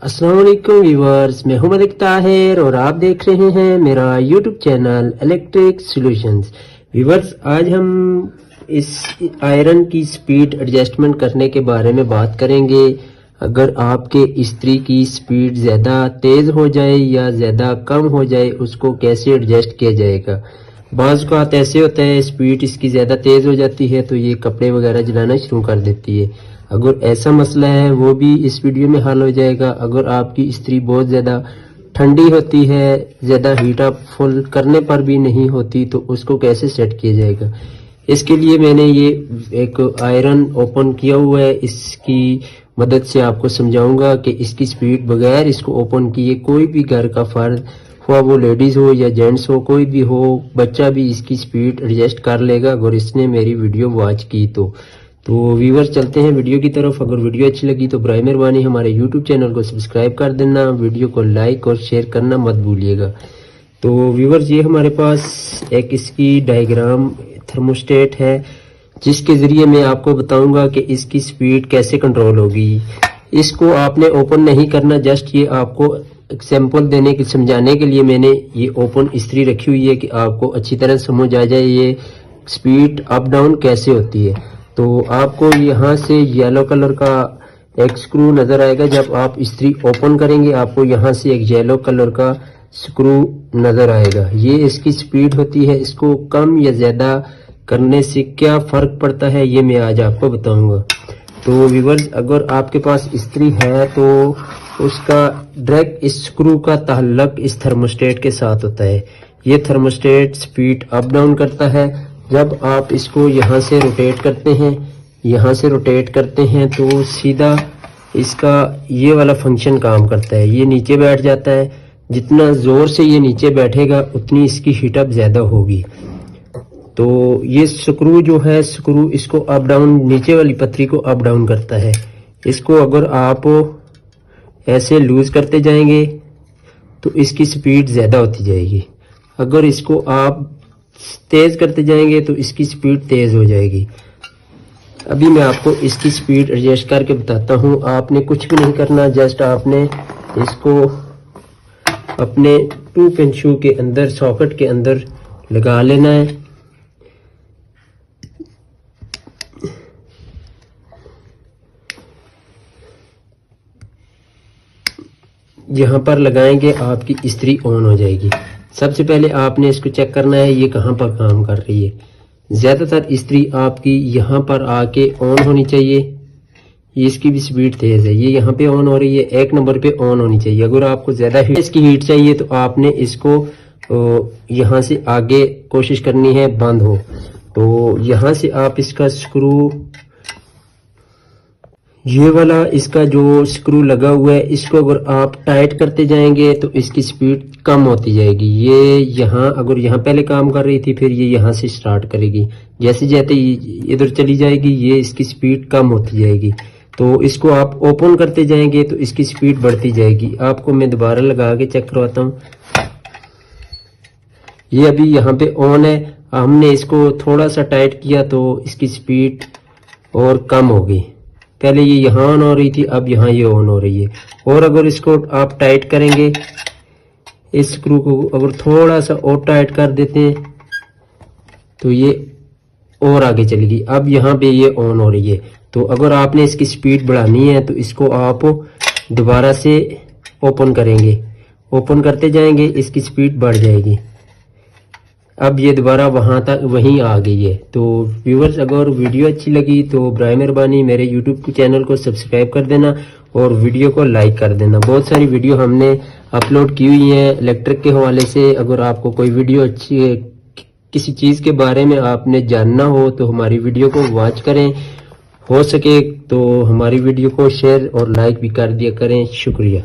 السلام علیکم ویورز، میں ہوں ملک طاہر اور آپ دیکھ رہے ہیں میرا YouTube channel electric solutions. Viewers, آج ہم اس آئرن کی سپیڈ ایڈجسٹمنٹ کرنے کے بارے میں بات کریں گے۔ اگر آپ کے استری کی سپیڈ زیادہ تیز ہو جائے یا زیادہ کم ہو جائے، اس کو کیسے ایڈجسٹ کیا جائے گا۔ بعض اوقات ایسے ہوتا ہے سپیڈ اس کی زیادہ تیز ہو جاتی ہے تو یہ کپڑے وغیرہ جلانا شروع کر دیتی ہے۔ اگر ایسا مسئلہ ہے وہ بھی اس ویڈیو میں حل ہو جائے گا۔ اگر آپ کی استری بہت زیادہ ٹھنڈی ہوتی ہے، زیادہ ہیٹ اپ فل کرنے پر بھی نہیں ہوتی، تو اس کو کیسے سیٹ کیا جائے گا۔ اس کے لیے میں نے یہ ایک آئرن اوپن کیا ہوا ہے، اس کی مدد سے آپ کو سمجھاؤں گا کہ اس کی سپیڈ بغیر اس کو اوپن کیے کوئی بھی گھر کا فرد، خواہ وہ لیڈیز ہو یا جینٹس ہو، کوئی بھی ہو، بچہ بھی اس کی سپیڈ ایڈجسٹ کر لے گا اگر اس نے میری ویڈیو واچ کی تو۔ ویور چلتے ہیں ویڈیو کی طرف۔ اگر ویڈیو اچھی لگی تو برائے مہربانی ہمارے یوٹیوب چینل کو سبسکرائب کر دینا، ویڈیو کو لائک اور شیئر کرنا مت بھولیے گا۔ تو ویورز، یہ ہمارے پاس ایک اس کی ڈائیگرام تھرموسٹیٹ ہے، جس کے ذریعے میں آپ کو بتاؤں گا کہ اس کی سپیڈ کیسے کنٹرول ہوگی۔ اس کو آپ نے اوپن نہیں کرنا، جسٹ یہ آپ کو ایگزامپل دینے کے سمجھانے کے لیے میں نے یہ اوپن استری رکھی ہوئی ہے کہ آپ کو اچھی طرح سمجھ آ جائے یہ سپیڈ اپ ڈاؤن کیسے ہوتی ہے۔ تو آپ کو یہاں سے یلو کلر کا ایک سکرو نظر آئے گا۔ جب آپ استری اوپن کریں گے آپ کو یہاں سے ایک یلو کلر کا سکرو نظر آئے گا۔ یہ اس کی سپیڈ ہوتی ہے۔ اس کو کم یا زیادہ کرنے سے کیا فرق پڑتا ہے یہ میں آج آپ کو بتاؤں گا۔ تو ویورز، اگر آپ کے پاس استری ہے تو اس کا ڈائریکٹ اس سکرو کا تعلق اس تھرموسٹیٹ کے ساتھ ہوتا ہے۔ یہ تھرموسٹیٹ سپیڈ اپ ڈاؤن کرتا ہے۔ جب آپ اس کو یہاں سے روٹیٹ کرتے ہیں، یہاں سے روٹیٹ کرتے ہیں تو سیدھا اس کا یہ والا فنکشن کام کرتا ہے۔ یہ نیچے بیٹھ جاتا ہے۔ جتنا زور سے یہ نیچے بیٹھے گا اتنی اس کی ہیٹ اپ زیادہ ہوگی۔ تو یہ سکرو جو ہے، سکرو اس کو اپ ڈاؤن، نیچے والی پتری کو اپ ڈاؤن کرتا ہے۔ اس کو اگر آپ ایسے لوز کرتے جائیں گے تو اس کی سپیڈ زیادہ ہوتی جائے گی۔ اگر اس کو آپ تیز کرتے جائیں گے تو اس کی سپیڈ تیز ہو جائے گی۔ ابھی میں آپ کو اس کی سپیڈ ایڈجسٹ کر کے بتاتا ہوں۔ آپ نے کچھ بھی نہیں کرنا، جسٹ آپ نے اس کو اپنے 2 پن شو کے اندر، ساکٹ کے اندر لگا لینا ہے۔ یہاں پر لگائیں گے آپ کی استری آن ہو جائے گی۔ سب سے پہلے آپ نے اس کو چیک کرنا ہے یہ کہاں پر کام کر رہی ہے۔ زیادہ تر استری آپ کی یہاں پر آ کے آن ہونی چاہیے۔ یہ اس کی بھی سپیڈ تیز ہے، یہ یہاں پہ آن ہو رہی ہے، 1 نمبر پہ آن ہونی چاہیے۔ اگر آپ کو زیادہ اس کی ہیٹ چاہیے تو آپ نے اس کو یہاں سے آگے کوشش کرنی ہے بند ہو۔ تو یہاں سے آپ اس کا سکرو، یہ والا اس کا جو سکرو لگا ہوا ہے، اس کو اگر آپ ٹائٹ کرتے جائیں گے تو اس کی سپیڈ کم ہوتی جائے گی۔ یہ یہاں اگر یہاں پہلے کام کر رہی تھی، پھر یہ یہاں سے سٹارٹ کرے گی، جیسے جیسے ادھر چلی جائے گی یہ اس کی سپیڈ کم ہوتی جائے گی۔ تو اس کو آپ اوپن کرتے جائیں گے تو اس کی سپیڈ بڑھتی جائے گی۔ آپ کو میں دوبارہ لگا کے چیک کرواتا ہوں۔ یہ ابھی یہاں پہ آن ہے، ہم نے اس کو تھوڑا سا ٹائٹ کیا تو اس کی سپیڈ اور کم ہو گئی۔ پہلے یہ یہاں آن ہو رہی تھی، اب یہاں یہ آن ہو رہی ہے۔ اور اگر اس کو آپ ٹائٹ کریں گے، اس سکرو کو اگر تھوڑا سا اور ٹائٹ کر دیتے ہیں تو یہ اور آگے چلے گی۔ اب یہاں پہ یہ آن ہو رہی ہے۔ تو اگر آپ نے اس کی سپیڈ بڑھانی ہے تو اس کو آپ دوبارہ سے اوپن کریں گے، اوپن کرتے جائیں گے، اس کی سپیڈ بڑھ جائے گی۔ اب یہ دوبارہ وہاں تک وہیں آ گئی ہے۔ تو ویورز، اگر ویڈیو اچھی لگی تو برائے مہربانی میرے یوٹیوب چینل کو سبسکرائب کر دینا اور ویڈیو کو لائک کر دینا۔ بہت ساری ویڈیو ہم نے اپلوڈ کی ہوئی ہیں الیکٹرک کے حوالے سے۔ اگر آپ کو کوئی ویڈیو اچھی ہے، کسی چیز کے بارے میں آپ نے جاننا ہو تو ہماری ویڈیو کو واچ کریں، ہو سکے تو ہماری ویڈیو کو شیئر اور لائک بھی کر دیا کریں۔ شکریہ۔